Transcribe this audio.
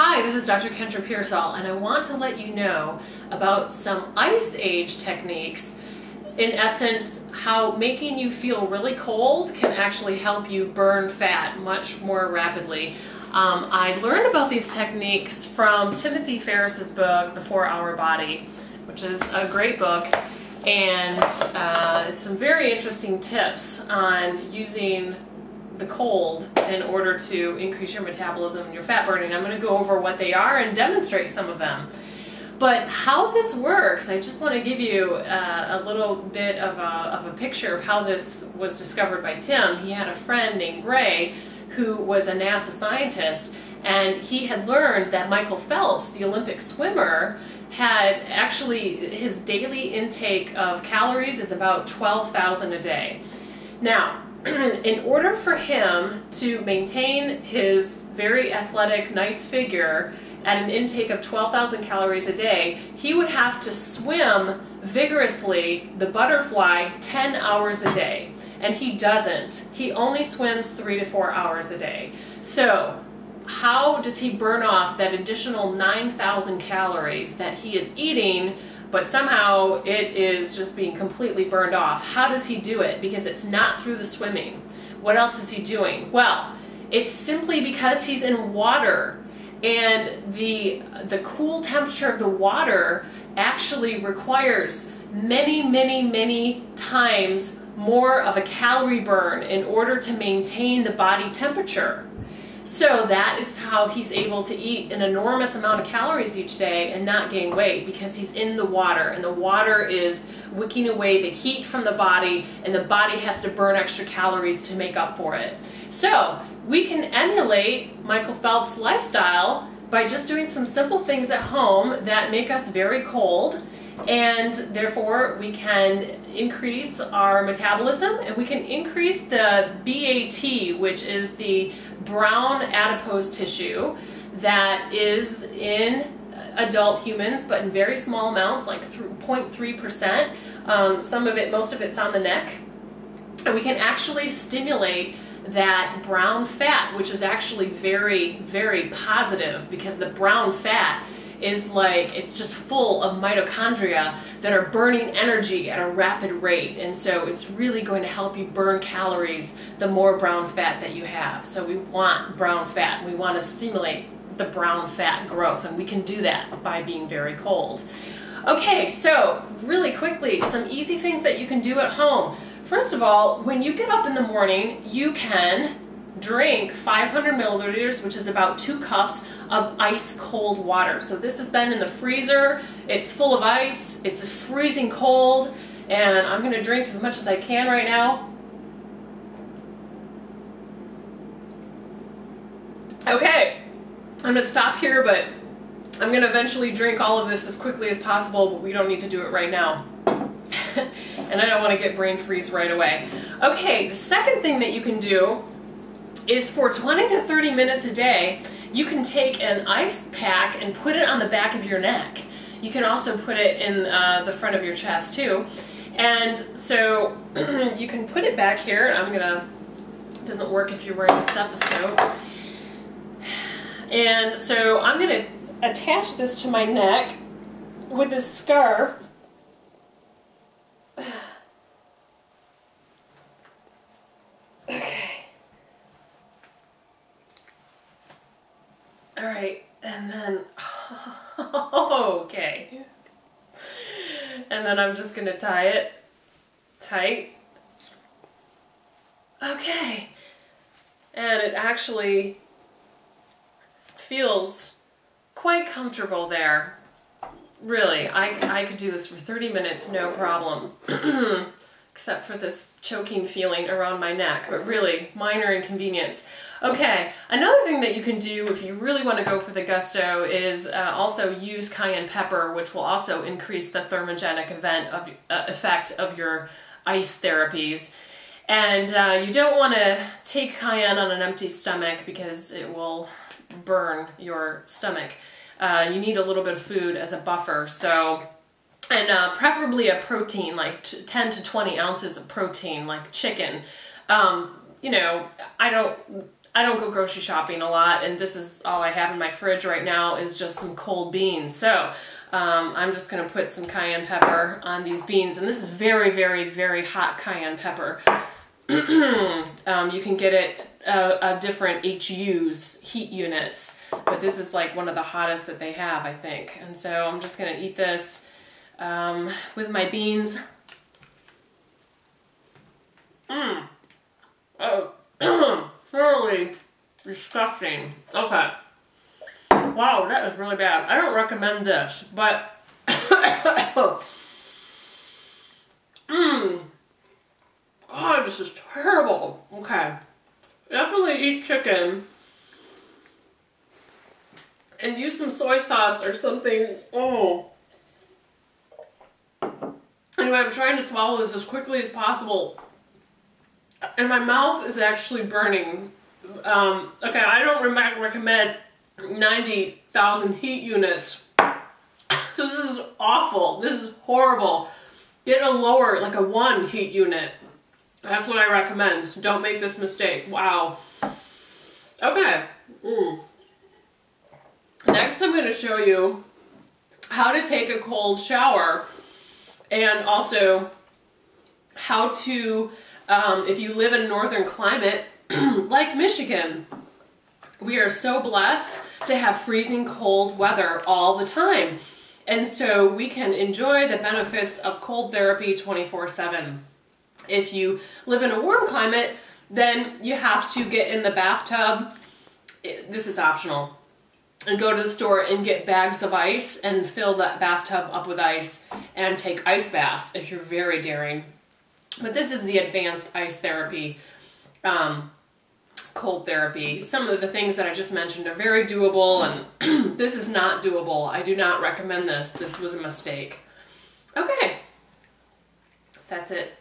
Hi, this is Dr. Kendra Pearsall, and I want to let you know about some ice age techniques. In essence, how making you feel really cold can actually help you burn fat much more rapidly. I learned about these techniques from Timothy Ferriss's book, The 4-Hour Body, which is a great book, and some very interesting tips on using the cold in order to increase your metabolism and your fat burning. I'm going to go over what they are and demonstrate some of them. But how this works, I just want to give you a little bit of a picture of how this was discovered by Tim. He had a friend named Ray who was a NASA scientist, and he had learned that Michael Phelps, the Olympic swimmer, had actually, his daily intake of calories is about 12,000 a day. Now, in order for him to maintain his very athletic, nice figure at an intake of 12,000 calories a day, he would have to swim vigorously the butterfly 10 hours a day. And he doesn't. He only swims 3 to 4 hours a day. So how does he burn off that additional 9,000 calories that he is eating, but somehow it is just being completely burned off? How does he do it? Because it's not through the swimming. What else is he doing? Well, it's simply because he's in water, and the cool temperature of the water actually requires many times more of a calorie burn in order to maintain the body temperature. So that is how he's able to eat an enormous amount of calories each day and not gain weight, because he's in the water, and the water is wicking away the heat from the body, and the body has to burn extra calories to make up for it. So we can emulate Michael Phelps' lifestyle by just doing some simple things at home that make us very cold, and therefore we can increase our metabolism, and we can increase the BAT, which is the brown adipose tissue that is in adult humans, but in very small amounts, like 0.3%. Most of it's on the neck. And we can actually stimulate that brown fat, which is actually very positive, because the brown fat is like, it's just full of mitochondria that are burning energy at a rapid rate, and so it's really going to help you burn calories the more brown fat that you have. So we want brown fat, we want to stimulate the brown fat growth, and we can do that by being very cold. Okay, so really quickly, some easy things that you can do at home. First of all, when you get up in the morning, you can drink 500 milliliters, which is about 2 cups of ice cold water. So this has been in the freezer, it's full of ice, it's freezing cold, and I'm going to drink as much as I can right now. Okay, I'm going to stop here, but I'm going to eventually drink all of this as quickly as possible, but we don't need to do it right now. And I don't want to get brain freeze right away. Okay, the second thing that you can do is, for 20 to 30 minutes a day, you can take an ice pack and put it on the back of your neck. You can also put it in the front of your chest too. And so you can put it back here. It doesn't work if you're wearing a stethoscope. And so I'm going to attach this to my neck with this scarf. Okay. All right, and then, okay. And then I'm just gonna tie it tight. Okay. And it actually feels quite comfortable there. Really, I could do this for 30 minutes, no problem. Except for this choking feeling around my neck, but really minor inconvenience. Okay, another thing that you can do if you really want to go for the gusto is also use cayenne pepper, which will also increase the thermogenic effect of your ice therapies. And you don't want to take cayenne on an empty stomach, because it will burn your stomach. You need a little bit of food as a buffer, so. And preferably a protein, like 10 to 20 ounces of protein, like chicken. You know, I don't go grocery shopping a lot, and this is all I have in my fridge right now is just some cold beans. So I'm just going to put some cayenne pepper on these beans, and this is very, very, very hot cayenne pepper. You can get it different HUs, heat units, but this is like one of the hottest that they have, I think. And so I'm just going to eat this with my beans. Oh, thoroughly disgusting. Okay. Wow, that is really bad. I don't recommend this, but God, this is terrible. Okay. Definitely eat chicken and use some soy sauce or something. Oh. Anyway, I'm trying to swallow this as quickly as possible, and my mouth is actually burning. Okay, I don't recommend 90,000 heat units. This is awful. This is horrible. Get a lower, like a 1 heat unit. That's what I recommend. So don't make this mistake. Wow. Okay. Next, I'm going to show you how to take a cold shower, and also how to, if you live in a northern climate like Michigan, we are so blessed to have freezing cold weather all the time. And so we can enjoy the benefits of cold therapy 24/7. If you live in a warm climate, then you have to get in the bathtub. This is optional. And go to the store and get bags of ice and fill that bathtub up with ice and take ice baths if you're very daring. But this is the advanced ice therapy, cold therapy. Some of the things that I just mentioned are very doable, and this is not doable. I do not recommend this. This was a mistake. Okay. That's it.